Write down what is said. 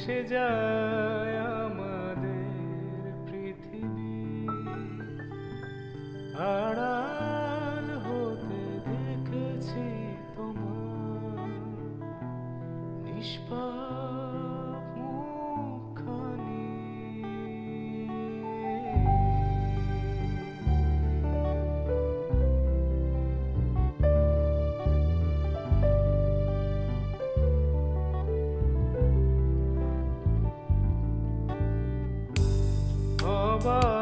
ভেসে যায় আমাদের পৃথিবী, আড়াল হতে দেখেছি তোমার নিষ্পাপ মুখখানি। অবাক